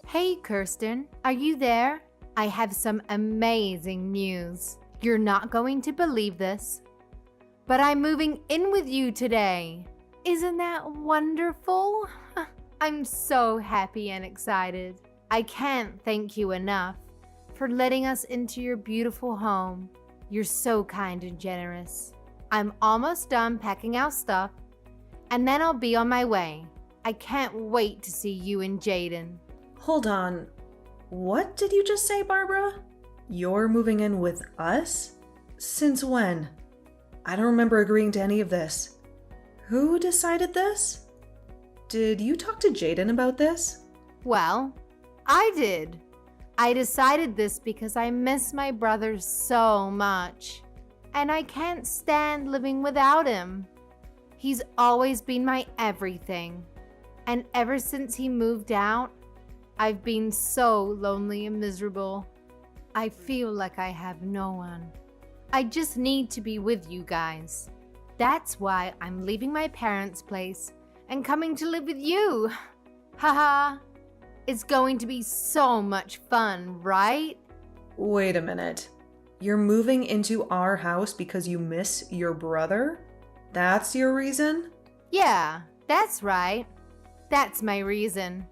Hey Kirsten, are you there? I have some amazing news. You're not going to believe this, but I'm moving in with you today. Isn't that wonderful? I'm so happy and excited. I can't thank you enough for letting us into your beautiful home. You're so kind and generous. I'm almost done packing our stuff, and then I'll be on my way. I can't wait to see you and Jaden. Hold on. What did you just say, Barbara? You're moving in with us? Since when? I don't remember agreeing to any of this. Who decided this? Did you talk to Jaden about this? Well, I did. I decided this because I miss my brother so much, and I can't stand living without him. He's always been my everything, and ever since he moved out, I've been so lonely and miserable. I feel like I have no one. I just need to be with you guys. That's why I'm leaving my parents' place and coming to live with you. Haha. It's going to be so much fun, right? Wait a minute. You're moving into our house because you miss your brother? That's your reason? Yeah, that's right. That's my reason.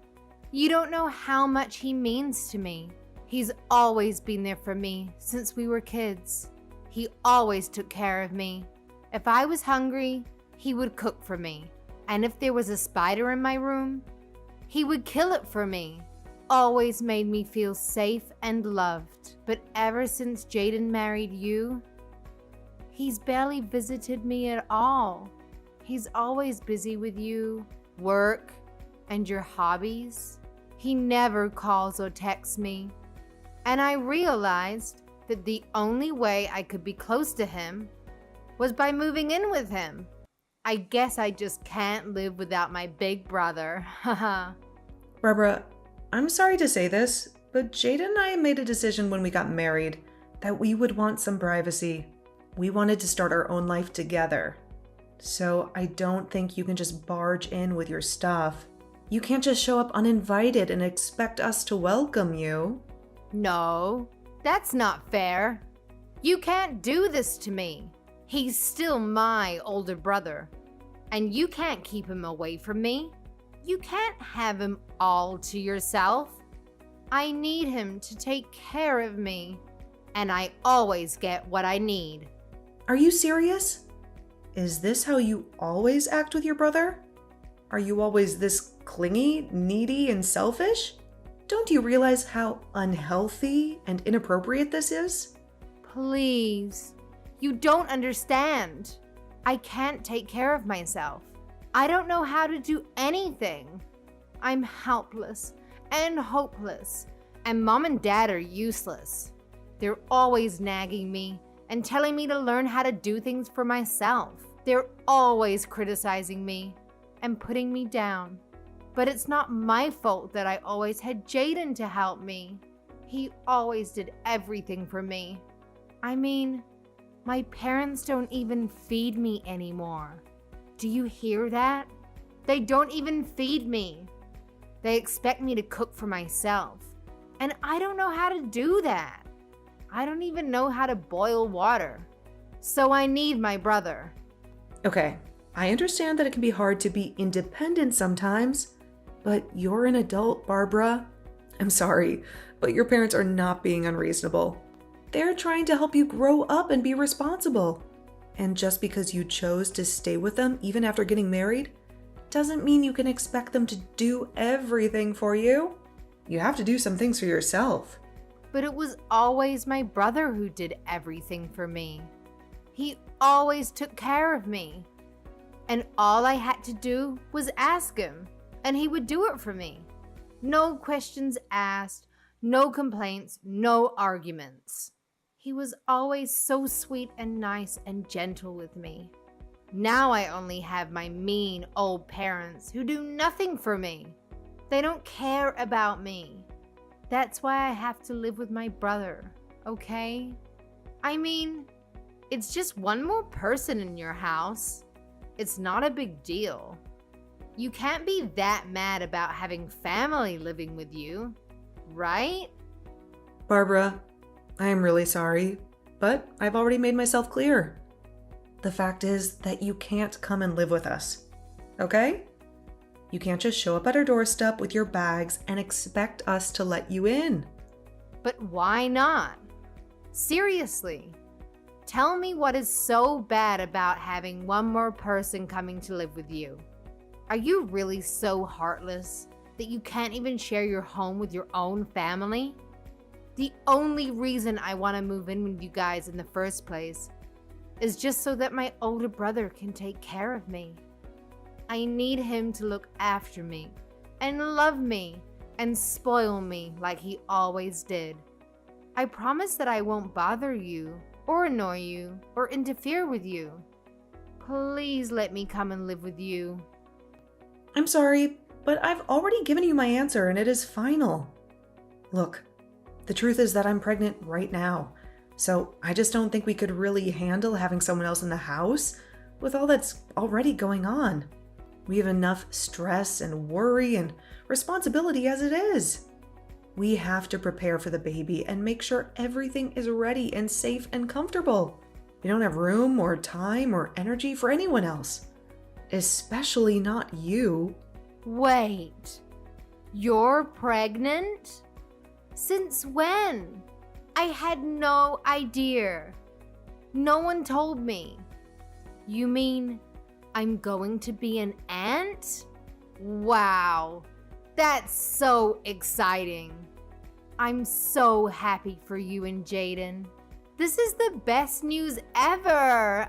You don't know how much he means to me. He's always been there for me since we were kids. He always took care of me. If I was hungry, he would cook for me. And if there was a spider in my room, he would kill it for me. Always made me feel safe and loved. But ever since Jaden married you, he's barely visited me at all. He's always busy with you, work, and your hobbies. He never calls or texts me. And I realized that the only way I could be close to him was by moving in with him. I guess I just can't live without my big brother. Haha. Barbara, I'm sorry to say this, but Jaden and I made a decision when we got married that we would want some privacy. We wanted to start our own life together. So I don't think you can just barge in with your stuff. You can't just show up uninvited and expect us to welcome you. No, that's not fair. You can't do this to me. He's still my older brother, and you can't keep him away from me. You can't have him all to yourself. I need him to take care of me, and I always get what I need. Are you serious? Is this how you always act with your brother? Are you always this clingy, needy, and selfish? Don't you realize how unhealthy and inappropriate this is? Please, you don't understand. I can't take care of myself. I don't know how to do anything. I'm helpless and hopeless, and Mom and Dad are useless. They're always nagging me and telling me to learn how to do things for myself. They're always criticizing me and putting me down. But it's not my fault that I always had Jaden to help me. He always did everything for me. I mean, my parents don't even feed me anymore. Do you hear that? They don't even feed me. They expect me to cook for myself. And I don't know how to do that. I don't even know how to boil water. So I need my brother. Okay, I understand that it can be hard to be independent sometimes, but you're an adult, Barbara. I'm sorry, but your parents are not being unreasonable. They're trying to help you grow up and be responsible. And just because you chose to stay with them even after getting married, doesn't mean you can expect them to do everything for you. You have to do some things for yourself. But it was always my brother who did everything for me. He always took care of me. And all I had to do was ask him, and he would do it for me. No questions asked, no complaints, no arguments. He was always so sweet and nice and gentle with me. Now I only have my mean old parents who do nothing for me. They don't care about me. That's why I have to live with my brother, okay? I mean, it's just one more person in your house. It's not a big deal. You can't be that mad about having family living with you. right? Barbara, I am really sorry, but I've already made myself clear. The fact is that you can't come and live with us, okay? You can't just show up at our doorstep with your bags and expect us to let you in. But why not? Seriously, tell me what is so bad about having one more person coming to live with you. Are you really so heartless that you can't even share your home with your own family? The only reason I want to move in with you guys in the first place is just so that my older brother can take care of me. I need him to look after me and love me and spoil me like he always did. I promise that I won't bother you or annoy you or interfere with you. Please let me come and live with you. I'm sorry, but I've already given you my answer and it is final. Look, the truth is that I'm pregnant right now, so I just don't think we could really handle having someone else in the house with all that's already going on. We have enough stress and worry and responsibility as it is. We have to prepare for the baby and make sure everything is ready and safe and comfortable. We don't have room or time or energy for anyone else, especially not you. Wait, you're pregnant? Since when? I had no idea. No one told me. You mean I'm going to be an aunt? Wow, that's so exciting. I'm so happy for you and Jaden. This is the best news ever.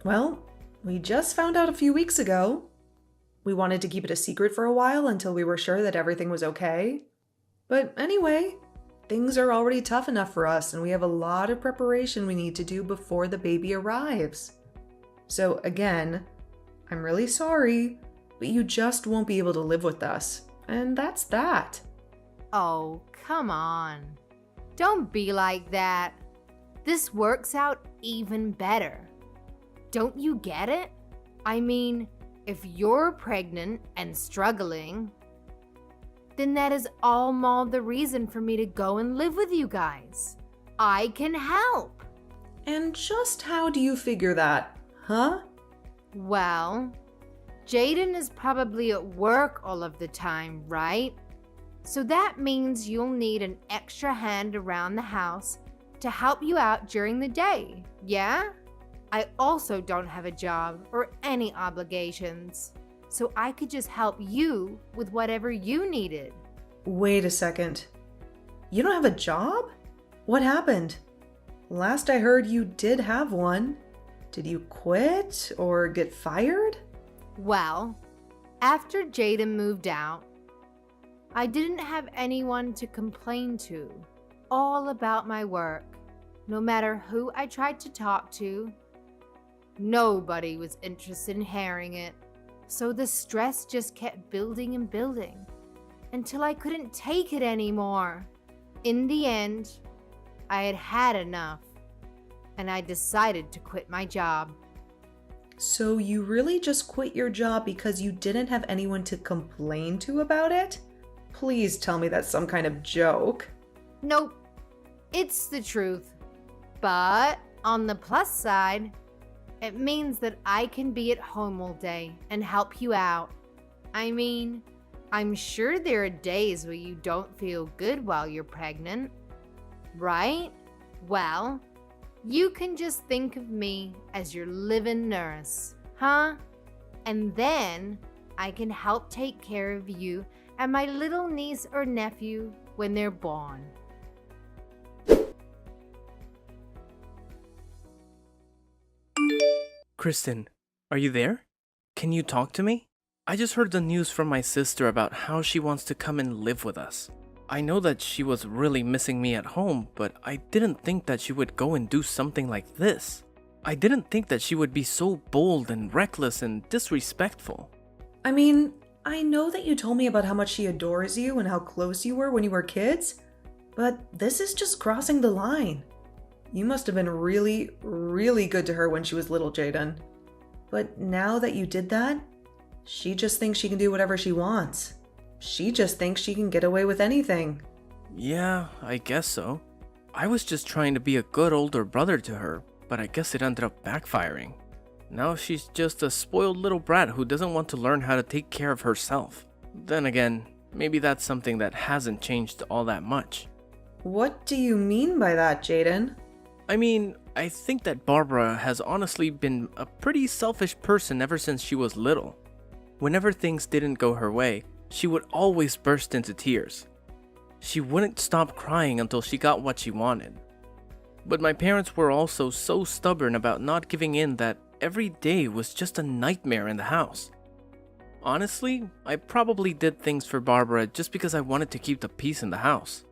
Well, we just found out a few weeks ago. We wanted to keep it a secret for a while until we were sure that everything was okay. But anyway, things are already tough enough for us and we have a lot of preparation we need to do before the baby arrives. So again, I'm really sorry, but you just won't be able to live with us. And that's that. Oh, come on. Don't be like that. This works out even better. Don't you get it? I mean, if you're pregnant and struggling, then that is all the reason for me to go and live with you guys. I can help. And just how do you figure that, huh? Well, Jaden is probably at work all of the time, right? So that means you'll need an extra hand around the house to help you out during the day, yeah? I also don't have a job or any obligations, so I could just help you with whatever you needed. Wait a second. You don't have a job? What happened? Last I heard you did have one. Did you quit or get fired? Well, after Jaden moved out, I didn't have anyone to complain to all about my work. No matter who I tried to talk to, nobody was interested in hearing it. So the stress just kept building and building until I couldn't take it anymore. In the end, I had had enough and I decided to quit my job. So you really just quit your job because you didn't have anyone to complain to about it? Please tell me that's some kind of joke. Nope, it's the truth. But on the plus side, it means that I can be at home all day and help you out. I mean, I'm sure there are days where you don't feel good while you're pregnant, right? Well, you can just think of me as your live-in nurse, huh? And then I can help take care of you and my little niece or nephew when they're born. Kristen, are you there? Can you talk to me? I just heard the news from my sister about how she wants to come and live with us. I know that she was really missing me at home, but I didn't think that she would go and do something like this. I didn't think that she would be so bold and reckless and disrespectful. I mean, I know that you told me about how much she adores you and how close you were when you were kids, but this is just crossing the line. You must have been really, really good to her when she was little, Jaden. But now that you did that, she just thinks she can do whatever she wants. She just thinks she can get away with anything. Yeah, I guess so. I was just trying to be a good older brother to her, but I guess it ended up backfiring. Now she's just a spoiled little brat who doesn't want to learn how to take care of herself. Then again, maybe that's something that hasn't changed all that much. What do you mean by that, Jaden? I mean, I think that Barbara has honestly been a pretty selfish person ever since she was little. Whenever things didn't go her way, she would always burst into tears. She wouldn't stop crying until she got what she wanted. But my parents were also so stubborn about not giving in that every day was just a nightmare in the house. Honestly, I probably did things for Barbara just because I wanted to keep the peace in the house.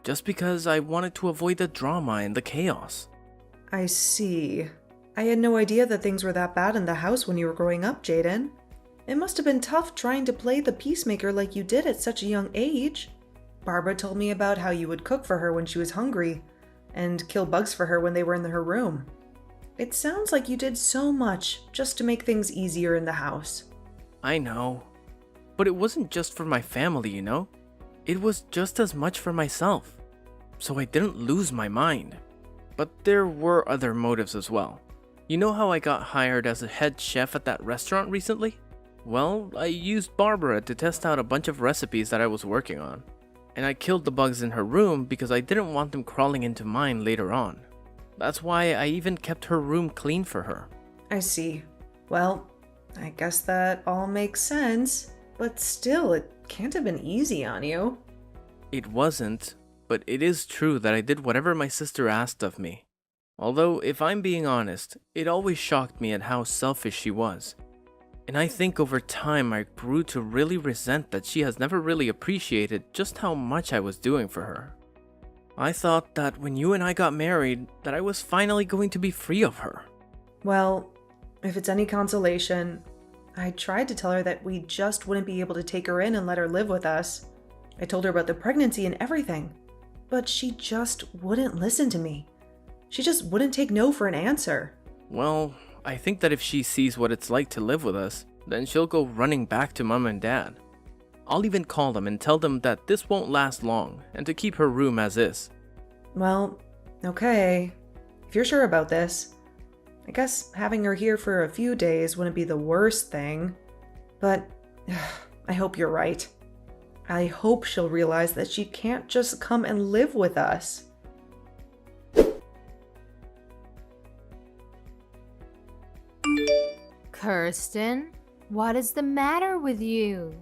Just because I wanted to avoid the drama and the chaos. I see. I had no idea that things were that bad in the house when you were growing up, Jaden. It must have been tough trying to play the peacemaker like you did at such a young age. Barbara told me about how you would cook for her when she was hungry and kill bugs for her when they were in her room. It sounds like you did so much just to make things easier in the house. I know. But it wasn't just for my family, you know? It was just as much for myself. So I didn't lose my mind. But there were other motives as well. You know how I got hired as a head chef at that restaurant recently? Well, I used Barbara to test out a bunch of recipes that I was working on. And I killed the bugs in her room because I didn't want them crawling into mine later on. That's why I even kept her room clean for her. I see. Well, I guess that all makes sense. But still, it can't have been easy on you. It wasn't, but it is true that I did whatever my sister asked of me. Although, if I'm being honest, it always shocked me at how selfish she was. And I think over time I grew to really resent that she has never really appreciated just how much I was doing for her. I thought that when you and I got married, that I was finally going to be free of her. Well, if it's any consolation, I tried to tell her that we just wouldn't be able to take her in and let her live with us. I told her about the pregnancy and everything, but she just wouldn't listen to me. She just wouldn't take no for an answer. Well, I think that if she sees what it's like to live with us, then she'll go running back to Mom and Dad. I'll even call them and tell them that this won't last long and to keep her room as is. Well, okay. If you're sure about this, I guess having her here for a few days wouldn't be the worst thing. But I hope you're right. I hope she'll realize that she can't just come and live with us. Kirsten, what is the matter with you?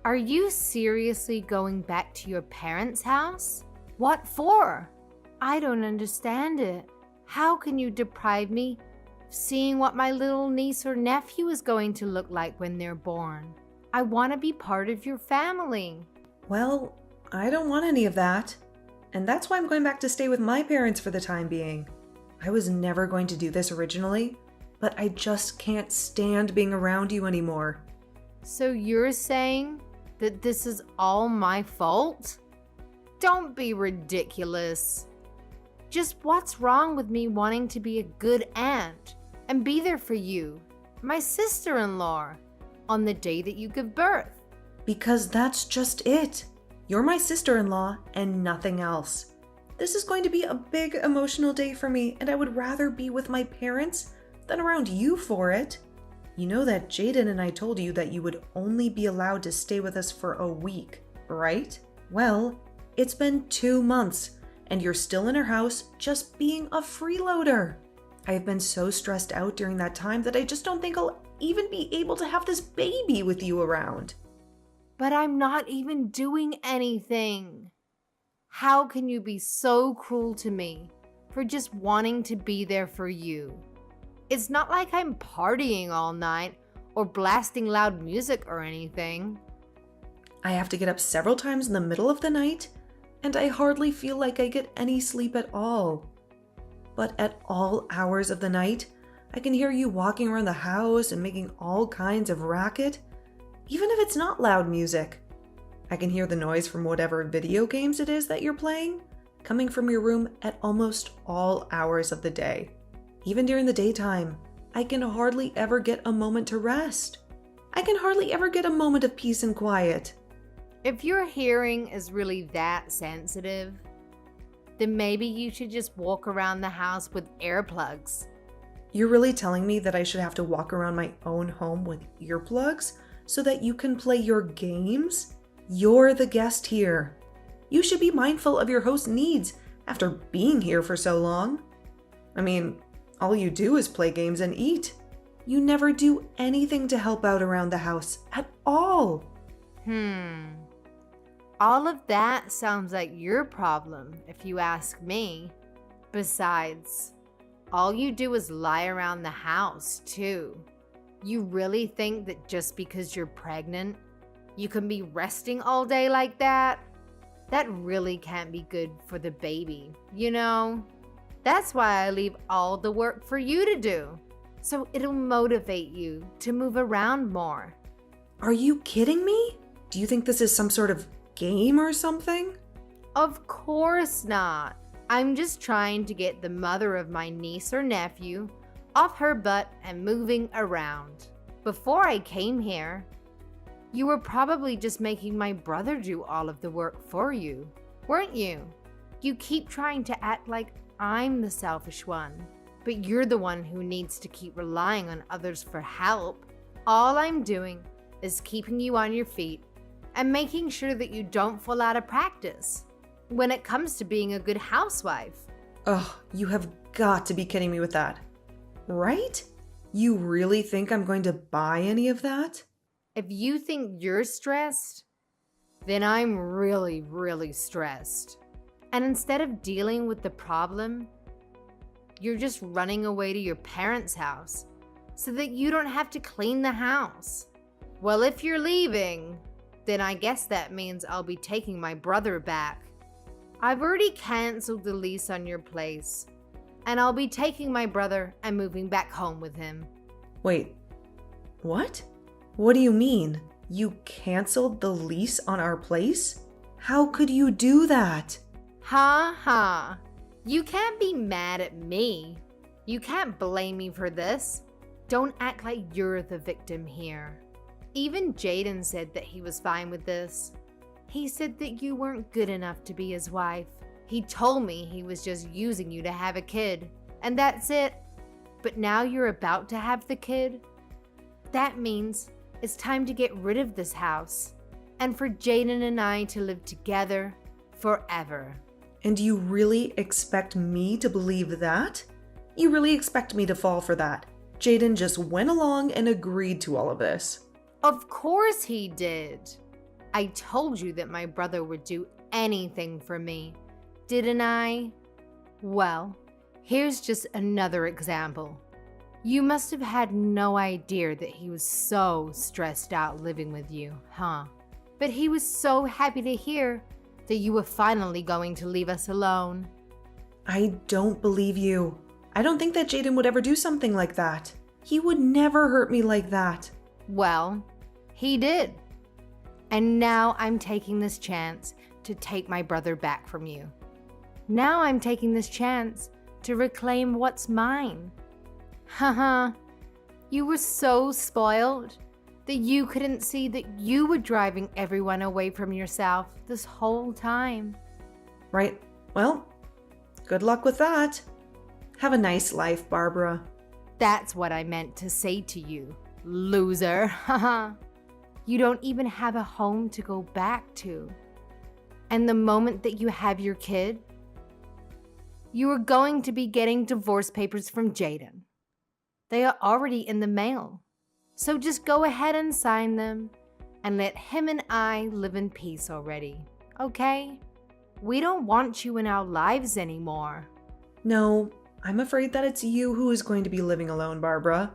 Are you seriously going back to your parents' house? What for? I don't understand it. How can you deprive me of seeing what my little niece or nephew is going to look like when they're born? I want to be part of your family. Well, I don't want any of that. And that's why I'm going back to stay with my parents for the time being. I was never going to do this originally, but I just can't stand being around you anymore. So you're saying that this is all my fault? Don't be ridiculous. Just what's wrong with me wanting to be a good aunt and be there for you, my sister-in-law, on the day that you give birth? Because that's just it. You're my sister-in-law and nothing else. This is going to be a big emotional day for me, and I would rather be with my parents than around you for it. You know that Jaden and I told you that you would only be allowed to stay with us for a week, right? Well, it's been 2 months, and you're still in our house just being a freeloader. I've been so stressed out during that time that I just don't think I'll even be able to have this baby with you around. But I'm not even doing anything. How can you be so cruel to me for just wanting to be there for you? It's not like I'm partying all night or blasting loud music or anything. I have to get up several times in the middle of the night, and I hardly feel like I get any sleep at all. But at all hours of the night, I can hear you walking around the house and making all kinds of racket, even if it's not loud music. I can hear the noise from whatever video games it is that you're playing, coming from your room at almost all hours of the day. Even during the daytime, I can hardly ever get a moment to rest. I can hardly ever get a moment of peace and quiet. If your hearing is really that sensitive, then maybe you should just walk around the house with earplugs. You're really telling me that I should have to walk around my own home with earplugs so that you can play your games? You're the guest here. You should be mindful of your host's needs after being here for so long. I mean, all you do is play games and eat. You never do anything to help out around the house at all. All of that sounds like your problem, if you ask me. Besides, all you do is lie around the house, too. You really think that just because you're pregnant, you can be resting all day like that? That really can't be good for the baby, you know? That's why I leave all the work for you to do, so it'll motivate you to move around more. Are you kidding me? Do you think this is some sort of game or something? Of course not. I'm just trying to get the mother of my niece or nephew off her butt and moving around. Before I came here, you were probably just making my brother do all of the work for you, weren't you? You keep trying to act like I'm the selfish one, but you're the one who needs to keep relying on others for help. All I'm doing is keeping you on your feet and making sure that you don't fall out of practice when it comes to being a good housewife. Ugh, you have got to be kidding me with that. Right? You really think I'm going to buy any of that? If you think you're stressed, then I'm really, really stressed. And instead of dealing with the problem, you're just running away to your parents' house so that you don't have to clean the house. Well, if you're leaving, then I guess that means I'll be taking my brother back. I've already canceled the lease on your place, and I'll be taking my brother and moving back home with him. Wait, what? What do you mean? You canceled the lease on our place? How could you do that? Ha ha. You can't be mad at me. You can't blame me for this. Don't act like you're the victim here. Even Jaden said that he was fine with this. He said that you weren't good enough to be his wife. He told me he was just using you to have a kid, and that's it. But now you're about to have the kid? That means it's time to get rid of this house, and for Jaden and I to live together forever. And you really expect me to believe that? You really expect me to fall for that? Jaden just went along and agreed to all of this. Of course he did. I told you that my brother would do anything for me, didn't I? Well, here's just another example. You must have had no idea that he was so stressed out living with you, huh? But he was so happy to hear that you were finally going to leave us alone. I don't believe you. I don't think that Jaden would ever do something like that. He would never hurt me like that. Well, he did. And now I'm taking this chance to take my brother back from you. Now I'm taking this chance to reclaim what's mine. Haha, you were so spoiled that you couldn't see that you were driving everyone away from yourself this whole time. Right. Well, good luck with that. Have a nice life, Barbara. That's what I meant to say to you, loser. Haha. You don't even have a home to go back to. And the moment that you have your kid, you are going to be getting divorce papers from Jaden. They are already in the mail. So just go ahead and sign them and let him and I live in peace already, okay? We don't want you in our lives anymore. No, I'm afraid that it's you who is going to be living alone, Barbara.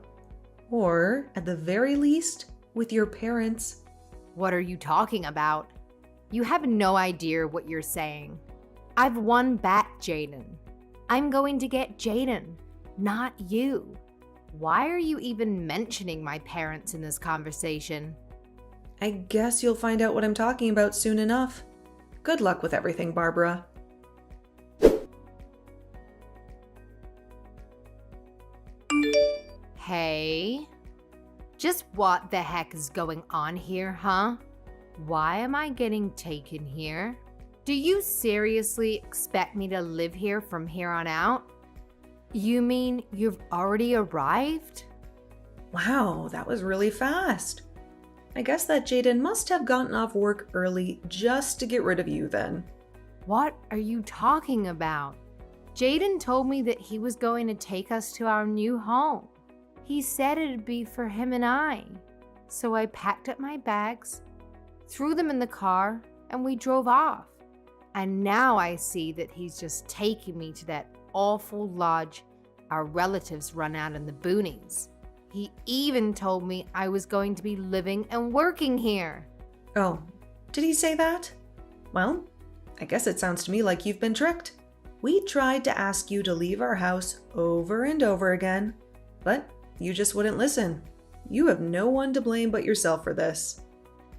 Or, at the very least, with your parents. What are you talking about? You have no idea what you're saying. I've won back Jaden. I'm going to get Jaden, not you. Why are you even mentioning my parents in this conversation? I guess you'll find out what I'm talking about soon enough. Good luck with everything, Barbara. Hey? Just what the heck is going on here, huh? Why am I getting taken here? Do you seriously expect me to live here from here on out? You mean you've already arrived? Wow, that was really fast. I guess that Jaden must have gotten off work early just to get rid of you then. What are you talking about? Jaden told me that he was going to take us to our new home. He said it'd be for him and I. So I packed up my bags, threw them in the car, and we drove off. And now I see that he's just taking me to that awful lodge our relatives run out in the boonies. He even told me I was going to be living and working here. Oh, did he say that? Well, I guess it sounds to me like you've been tricked. We tried to ask you to leave our house over and over again, but you just wouldn't listen. You have no one to blame but yourself for this.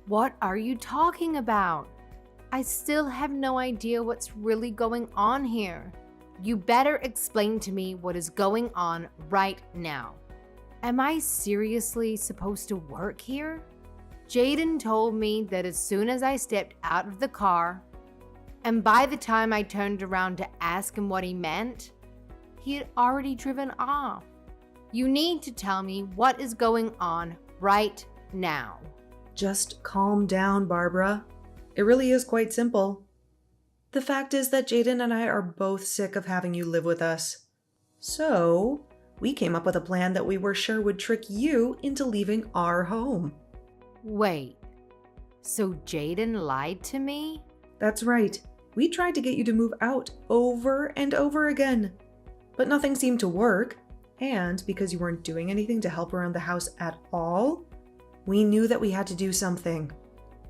What are you talking about? I still have no idea what's really going on here. You better explain to me what is going on right now. Am I seriously supposed to work here? Jaden told me that as soon as I stepped out of the car, and by the time I turned around to ask him what he meant, he had already driven off. You need to tell me what is going on right now. Just calm down, Barbara. It really is quite simple. The fact is that Jaden and I are both sick of having you live with us. So, we came up with a plan that we were sure would trick you into leaving our home. Wait, so Jaden lied to me? That's right. We tried to get you to move out over and over again. But nothing seemed to work. And because you weren't doing anything to help around the house at all, we knew that we had to do something.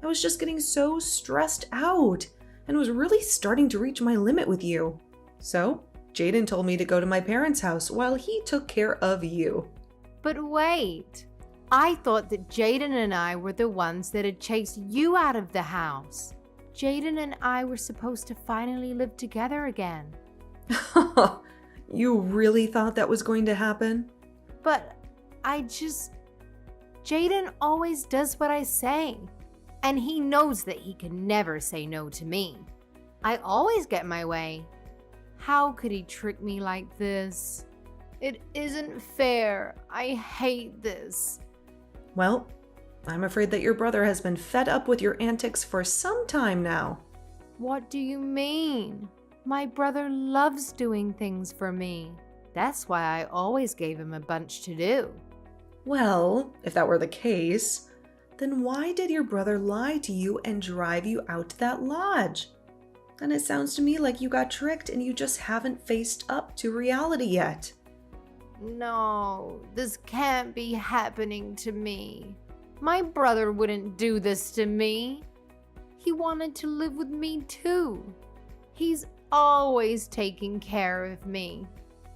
I was just getting so stressed out and was really starting to reach my limit with you. So, Jaden told me to go to my parents' house while he took care of you. But wait, I thought that Jaden and I were the ones that had chased you out of the house. Jaden and I were supposed to finally live together again. You really thought that was going to happen? But Jaden always does what I say. And he knows that he can never say no to me. I always get my way. How could he trick me like this? It isn't fair. I hate this. Well, I'm afraid that your brother has been fed up with your antics for some time now. What do you mean? My brother loves doing things for me. That's why I always gave him a bunch to do. Well, if that were the case, then why did your brother lie to you and drive you out to that lodge? And it sounds to me like you got tricked and you just haven't faced up to reality yet. No, this can't be happening to me. My brother wouldn't do this to me. He wanted to live with me too. He's always taking care of me.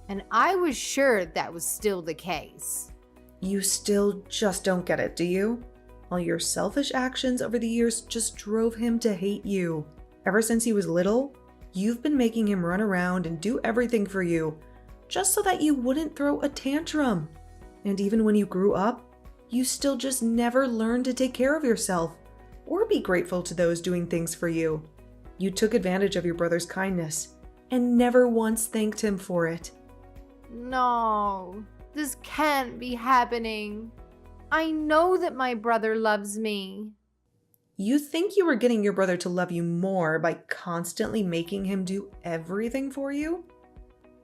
And I was sure that was still the case. You still just don't get it, do you? All your selfish actions over the years just drove him to hate you. Ever since he was little, you've been making him run around and do everything for you, just so that you wouldn't throw a tantrum. And even when you grew up, you still just never learned to take care of yourself or be grateful to those doing things for you. You took advantage of your brother's kindness and never once thanked him for it. No, this can't be happening. I know that my brother loves me. You think you were getting your brother to love you more by constantly making him do everything for you?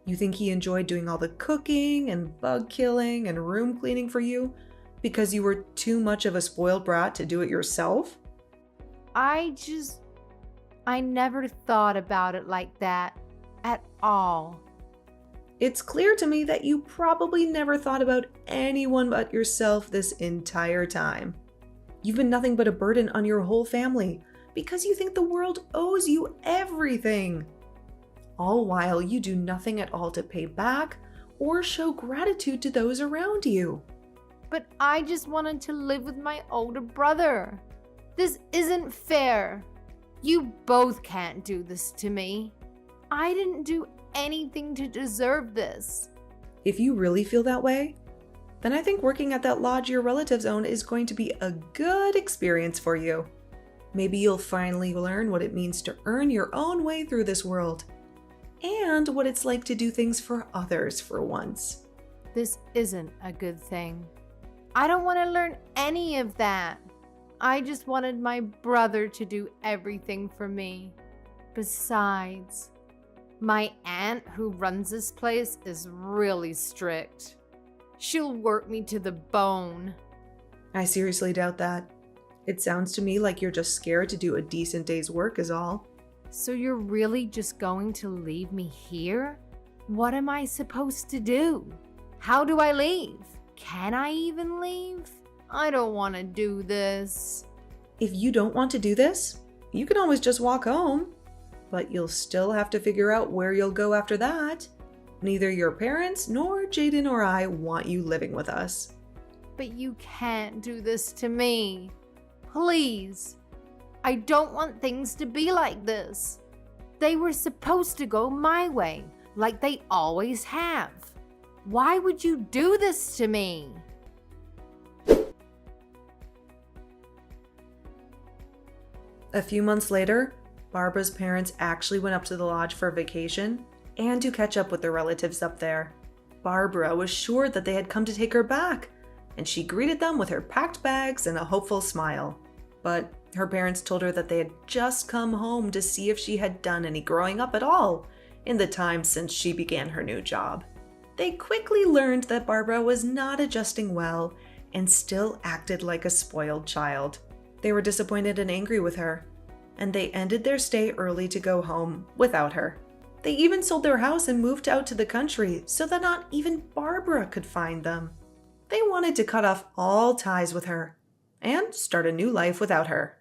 You think he enjoyed doing all the cooking and bug killing and room cleaning for you because you were too much of a spoiled brat to do it yourself? I never thought about it like that at all. It's clear to me that you probably never thought about anyone but yourself this entire time. You've been nothing but a burden on your whole family because you think the world owes you everything. All while you do nothing at all to pay back or show gratitude to those around you. But I just wanted to live with my older brother. This isn't fair. You both can't do this to me. I didn't do anything to deserve this. If you really feel that way, then I think working at that lodge your relatives own is going to be a good experience for you. Maybe you'll finally learn what it means to earn your own way through this world, and what it's like to do things for others for once. This isn't a good thing. I don't want to learn any of that. I just wanted my brother to do everything for me. Besides, my aunt who runs this place is really strict. She'll work me to the bone. I seriously doubt that. It sounds to me like you're just scared to do a decent day's work is all. So you're really just going to leave me here? What am I supposed to do? How do I leave? Can I even leave? I don't want to do this. If you don't want to do this, you can always just walk home. But you'll still have to figure out where you'll go after that. Neither your parents nor Jaden or I want you living with us. But you can't do this to me. Please. I don't want things to be like this. They were supposed to go my way, like they always have. Why would you do this to me? A few months later, Barbara's parents actually went up to the lodge for a vacation and to catch up with their relatives up there. Barbara was sure that they had come to take her back, and she greeted them with her packed bags and a hopeful smile. But her parents told her that they had just come home to see if she had done any growing up at all in the time since she began her new job. They quickly learned that Barbara was not adjusting well and still acted like a spoiled child. They were disappointed and angry with her, and they ended their stay early to go home without her. They even sold their house and moved out to the country so that not even Barbara could find them. They wanted to cut off all ties with her and start a new life without her.